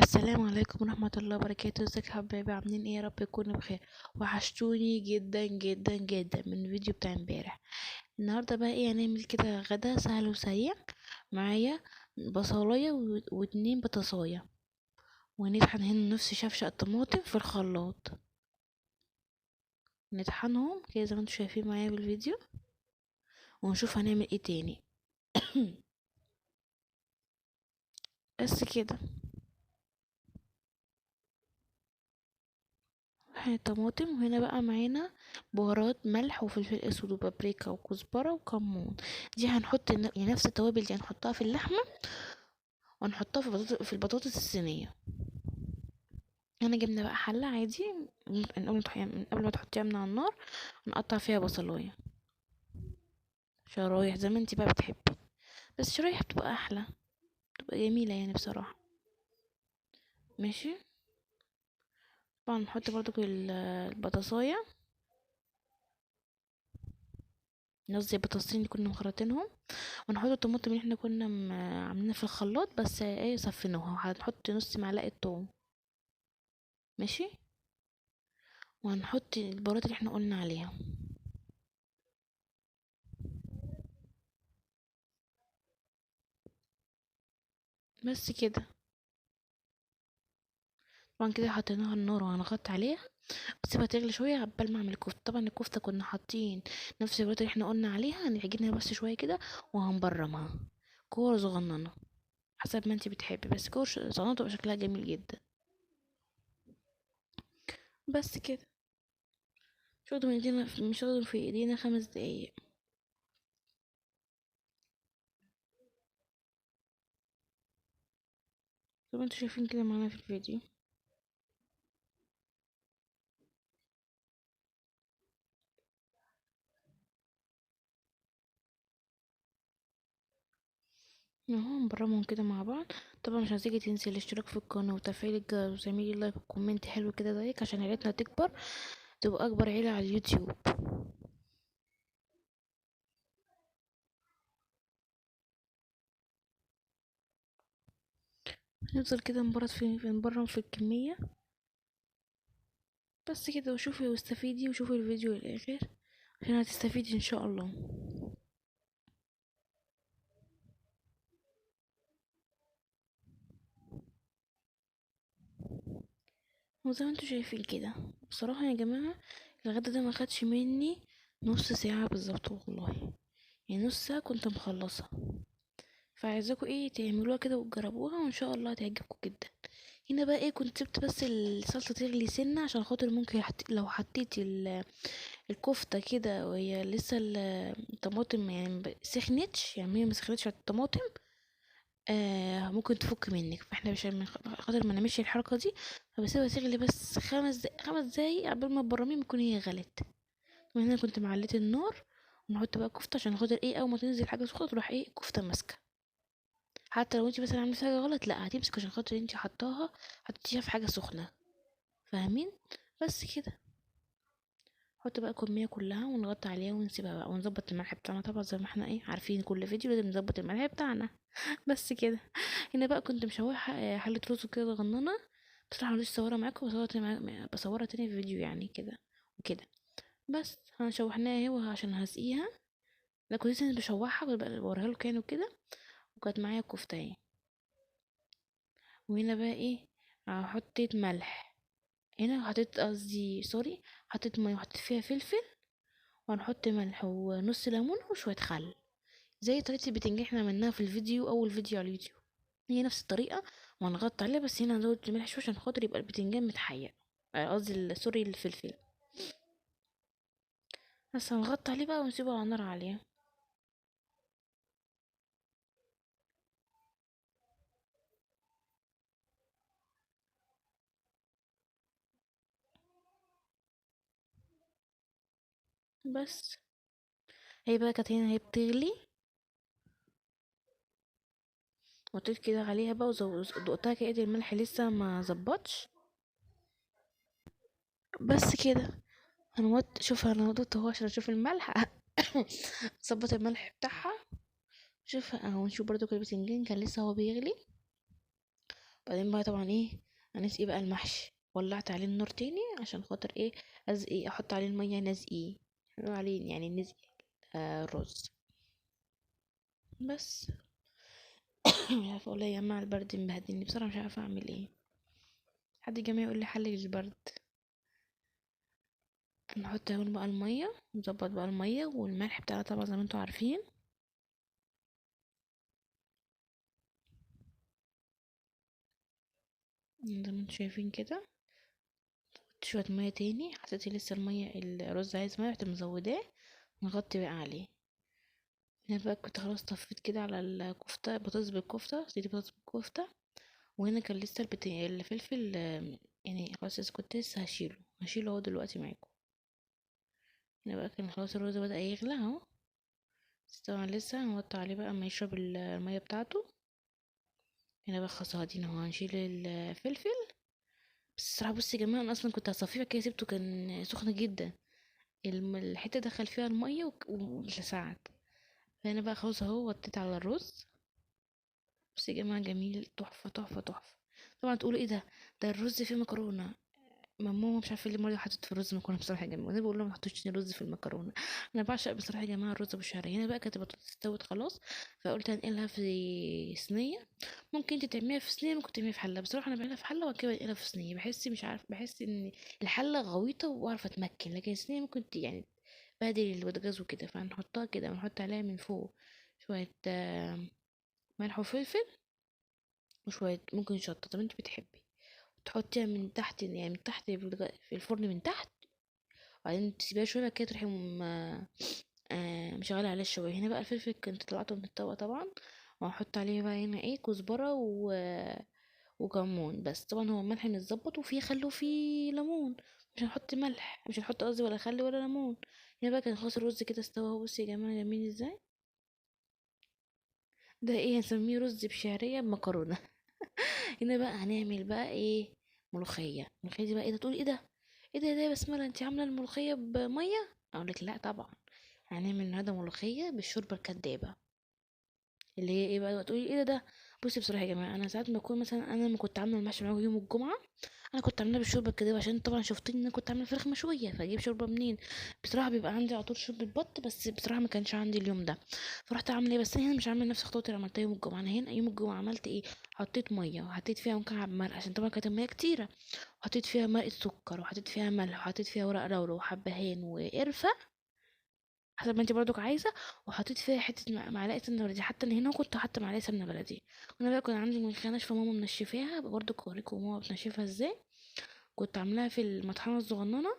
السلام عليكم ورحمة الله وبركاته. ازيك يا حبايبي؟ عاملين ايه؟ يا رب تكونوا بخير. وحشتوني جدا جدا جدا من الفيديو بتاع امبارح. النهارده بقى ايه؟ هنعمل كده غدا سهل وسريع. معايا بصلايه واتنين بطاطسايه، ونطحن هنا نص شفشق طماطم في الخلاط. نطحنهم كده زي ما انتوا شايفين معايا بالفيديو، ونشوف هنعمل ايه تاني. بس كده. طماطم، وهنا بقى معانا بهارات ملح وفلفل اسود وبابريكا وكزبرة وكمون. دي هنحط يعني نفس التوابل دي هنحطها في اللحمة، وهنحطها في البطاطس الصينية. هنا جبنا بقى حلة عادي، من قبل ما تحطيها من على النار نقطع فيها بصلاية شرايح زي ما انتي بقى بتحبي، بس شرايح بتبقى احلى، بتبقى جميلة يعني بصراحة. ماشي. طبعا نحط برضو البطاطساية، نقصدي البطاطسين اللي كنا مخرطينهم، ونحط الطماطم اللي احنا كنا عاملينها في الخلاط، بس ايه صفيناها. هنحط نص معلقة توم. ماشي. وهنحط البهارات اللي احنا قلنا عليها. بس كده. طبعا كده حطيناها على النار وهنغطي عليها وسيبها تغلي شويه عبال ما اعمل الكفته. طبعا الكفته كنا حاطين نفس البهارات اللي احنا قلنا عليها، هنعجنها بس شويه كده وهنبرمها كور صغننه حسب ما انتي بتحبي، بس كور صغننه تبقى شكلها جميل جدا. بس كده. مش هتاخد في ايدينا 5 دقايق. زي ما انتوا شايفين كده معانا في الفيديو. اهو نبرمهم كده مع بعض. طبعا مش هتيجي تنسي الاشتراك في القناة وتفعيل الجرس وتعملي لايك وكومنت حلو كده زيك عشان عيلتنا تكبر، تبقى اكبر عيلة على اليوتيوب. نفضل كده نبرم في الكمية. بس كده. وشوفي واستفيدي وشوفي الفيديو للاخر عشان هتستفيدي ان شاء الله. وزي ما انتوا شايفين كده، بصراحة يا جماعة الغدا ده ما خدش مني نص ساعة بالظبط والله، يعني نص ساعة كنت مخلصة. فعايزاكوا ايه تعملوها كده وتجربوها وان شاء الله هتعجبكم جدا. هنا بقى ايه، كنت سبت بس الصلصة تغلي سنة عشان خاطر ممكن لو حطيتي الكفتة كده وهي لسه الطماطم يعني سخنتش، يعني هي ما سخنتش على الطماطم، ممكن تفك منك. فاحنا مش من خاطر ما نعملش الحركة دي، فبسيبها تغلي بس 5 دقايق 5 دقايق قبل ما تبرميه بتكون هي غلت. وهنا كنت معليت النار، ونحط بقى كفتة عشان خاطر ايه اول ما تنزل حاجة سخنة تروح ايه الكفتة ماسكة. حتى لو انت مثلا عملتي حاجه غلط لا هتمسك عشان خاطر انت حطيتيها في حاجه سخنه. فاهمين؟ بس كده. نحط بقى الكميه كلها ونغطي عليها ونسيبها بقى ونظبط الملح بتاعنا. طبعا زي ما احنا ايه عارفين كل فيديو لازم نظبط الملح بتاعنا. بس كده. هنا بقى كنت مشوحه حله رز كده صغننه، بصراحه مش صورها معاكم، بصورها تاني في فيديو يعني كده وكده. بس شوحناها اهي عشان هسقيها. لا كنت لسه بشوحها بوريها له كان وكده. وكانت معايا كفته اهي. وهنا بقى ايه، حطيت ملح. هنا حطيت قصدي سوري، حطيت ميه وحطيت فيها فلفل، وهنحط ملح ونص ليمون وشويه خل زي طريقه البتنجان احنا عملناها في الفيديو اول فيديو على اليوتيوب. هي نفس الطريقه، وهنغطي عليها بس هنا هنزود الملح شويه عشان خاطر يبقى البتنجان متحير، قصدي سوري الفلفل. بس هنغطي عليه بقى ونسيبه على نار عاليه. بس هي بقى كانت هنا هي بتغلي، وطيت كده عليها بقى ودقتها كده الملح لسه ما ظبطش. بس كده. شوف انا وطيت اهو عشان اشوف الملح. ظبط الملح بتاعها. شوف اهو، نشوف برضو كل البتنجان كان لسه هو بيغلي. بعدين بقى طبعا ايه، هنسقي بقى المحشي. ولعت عليه النار تاني عشان خاطر ايه، ازقي احط عليه الميه نزقيه، نقول عليه يعني نزقي الرز بس. مش عارفه اقول ايه يا جماعه، البرد مبهدلني بصراحه، مش عارفه اعمل ايه. حد جماعي يقول لي حل للبرد. نحط هون بقى الميه، نظبط بقى الميه والملح بتاعها طبعا زي ما انتوا عارفين. زي ما انتوا شايفين كده. شويه ميه تاني، حسيت لسه الميه الرز عايز ميه، رحت مزوداه. نغطي بقى عليه. هنا بقى كنت خلاص طفيت كده على الكفتة، بطاطس بالكفتة، صينية بطاطس بالكفتة. وهنا كان لسه الفلفل يعني خلاص، بس كنت لسه هشيله اهو دلوقتي معاكم. هنا بقى كان خلاص الرز بدأ يغلى اهو. بس طبعا لسه هنوطي عليه بقى اما يشرب المية بتاعته. هنا بقى خلاص قاعدين اهو هنشيل الفلفل. بس الصراحة بصي يا جماعة، انا اصلا كنت هصفيه كده، سيبته كان سخن جدا. الحتة دخل فيها المية ولسعت. فهنا بقى خلاص اهو وطيت على الرز. بصي يا جماعة جميل، تحفة تحفة تحفة. طبعا تقولوا ايه ده، ده الرز فيه مكرونة. ماما مش عارفه ليه المره حطيت في الرز مكرونه بصراحه يا جماعه، وانا بقول لهم ما تحطوش رز في المكرونه. انا بعشق بصراحه يا جماعه الرز بالشعريه. هنا بقى كانت البطاطس استوت خلاص، فقلت هنقلها في صينيه. ممكن انت تعمليها في صينيه، ممكن تعمليها في حله. بصراحه انا بعملها في حله وبعد كده بنقلها في صينيه. بحس مش عارف، بحس ان الحله غويطه واعرف اتمكن، لكن الصينيه ممكن يعني تبهدل البوتاجاز وكده. فهنحطها كده ونحط عليها من فوق شويه ملح وفلفل، وشويه ممكن شطه زي ما انت بتحبي. تحطيها من تحت، يعني من تحت في الفرن من تحت. وبعدين تسيبيها شويه، بعد كده تروحي مشغله عليها الشوايه. هنا بقى الفلفل كنت طلعته من الطبق طبعا. وهحط عليه بقى هنا ايه، كزبره وكمون. بس طبعا هو الملح متظبط وفيه خل وفيه ليمون. مش هنحط ملح، مش هنحط قصدي ولا خل ولا ليمون. هنا بقى كان خلاص الرز كده استوى اهو. بصي يا جماعه جميل ازاي. ده ايه، هنسميه رز بشعريه بمكرونه. هنا بقى هنعمل بقى ايه، ملوخيه. الملوخيه دي بقى ايه ده، تقول ايه ده، ايه ده يا بسمله انت عامله الملوخيه بميه؟ اقول لك لا طبعا، هنعمل النهارده ملوخيه بالشوربه الكدابه. اللي هي ايه بقى، تقولي ايه ده. بصي بصراحه يا جماعه، انا ساعات ما اكون مثلا، انا لما كنت عامله المحشي معاكم يوم الجمعه، انا كنت عاملاه بالشوربه الكدابه عشان طبعا شفتني ان انا كنت عامله فراخ مشويه، فاجيب شوربه منين؟ بصراحه بيبقى عندي على طول شوربه بط، بس بصراحه ما كانش عندي اليوم ده. فرحت عامله ايه، بس انا هنا مش عامله نفس الخطوات اللي عملتها يوم الجمعه. انا هنا يوم الجمعه عملت ايه، حطيت ميه وحطيت فيها مكعب ملح عشان طبعا كانت الميه كتيره. وحطيت فيها مرقه سكر وحطيت فيها ملح وحطيت فيها ورق لورا وحبهان وقرفه، حسب ما انت برضك عايزه. وحطيت فيها حته معلقه سمنه بلدي، حتى ان هنا كنت حاطه معلقه سمنه بلدي. وانا بقى كنت عندي ملوخيه ناشفه ماما منشفاها برضك، اوريكم ماما بتنشفها ازاي. كنت عاملاها في المطحنه الصغننه.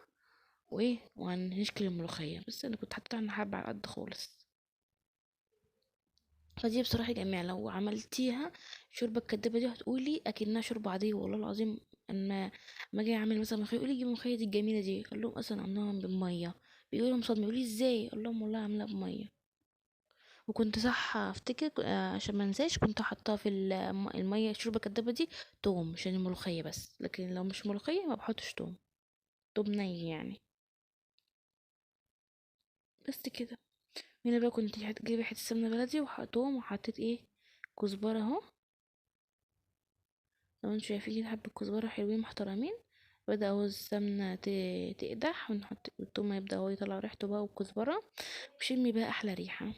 وايه، وهنشكل الملوخيه، بس انا كنت حاطه عنها حبه على قد خالص. فدي بصراحه جميله لو عملتيها. الشوربه الكدابه دي هتقولي اكنها شوربه عاديه والله العظيم. اما ما اجي اعمل مثلا ملوخيه يقولي دي الملوخيه دي الجميله دي، اقول لهم اصلا عاملاها بميه. بيقولوا لهم صدمه، يقولي ازاي، اقول لهم والله عاملاها بميه. وكنت صح افتكر عشان ما انساش، كنت حاطاه في الميه الشوربه الكدابه دي توم عشان الملوخيه بس، لكن لو مش ملوخيه ما بحطش توم. توم ني يعني. بس كده. هنا بقى كنت جايبه حته سمنه بلدي وتوم وحطيت ايه، كزبره اهو. لو انتوا شايفين كده حبه كزبره حلوين محترمين. بدأ اهو السمنه تقدح، ونحط التوم يبدأ هو يطلع ريحته بقى والكزبره. وشمي بقى احلى ريحه.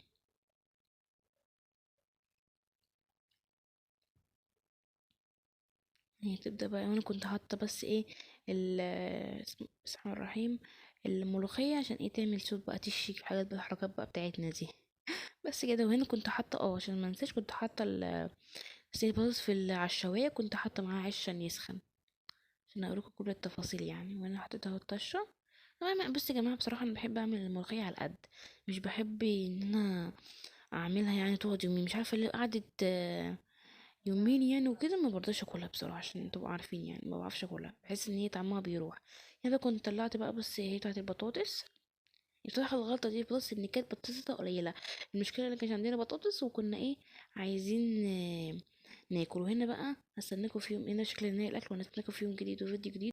هي تبدأ بقى، وانا كنت حاطة بس ايه بسم الله الرحيم، الملوخية عشان ايه، تعمل صوت بقى تشيك الحاجات بقى، الحركات بقى بتاعتنا دي. بس كده. وهنا كنت حاطة عشان ما انساش، كنت حاطة السيباز على الشواية، كنت حاطة معاه عيش عشان يسخن. عشان اقولكم كل التفاصيل يعني. وانا حطيت اهو الطشة. طبعا بصي يا جماعة بصراحة انا بحب اعمل الملوخية على القد. مش بحب ان انا اعملها يعني تقعد يومين، مش عارفة ليه قعدت يومين يعني وكده. ما برضاش اكلها بصراحه عشان تبقوا عارفين يعني، ما بعرفش اكلها، بحس ان هي طعمها بيروح. يعني بقى كنت طلعت بقى، بس هي بتاعت البطاطس. بصراحه الغلطه دي بلس ان كانت بطاطسها قليله. المشكله اللي كانش عندنا بطاطس، وكنا ايه، عايزين ناكل. وهنا بقى هستناكم في يوم، هنا شكل نهاية الاكل، وهنستناكم في يوم جديد وفيديو جديد.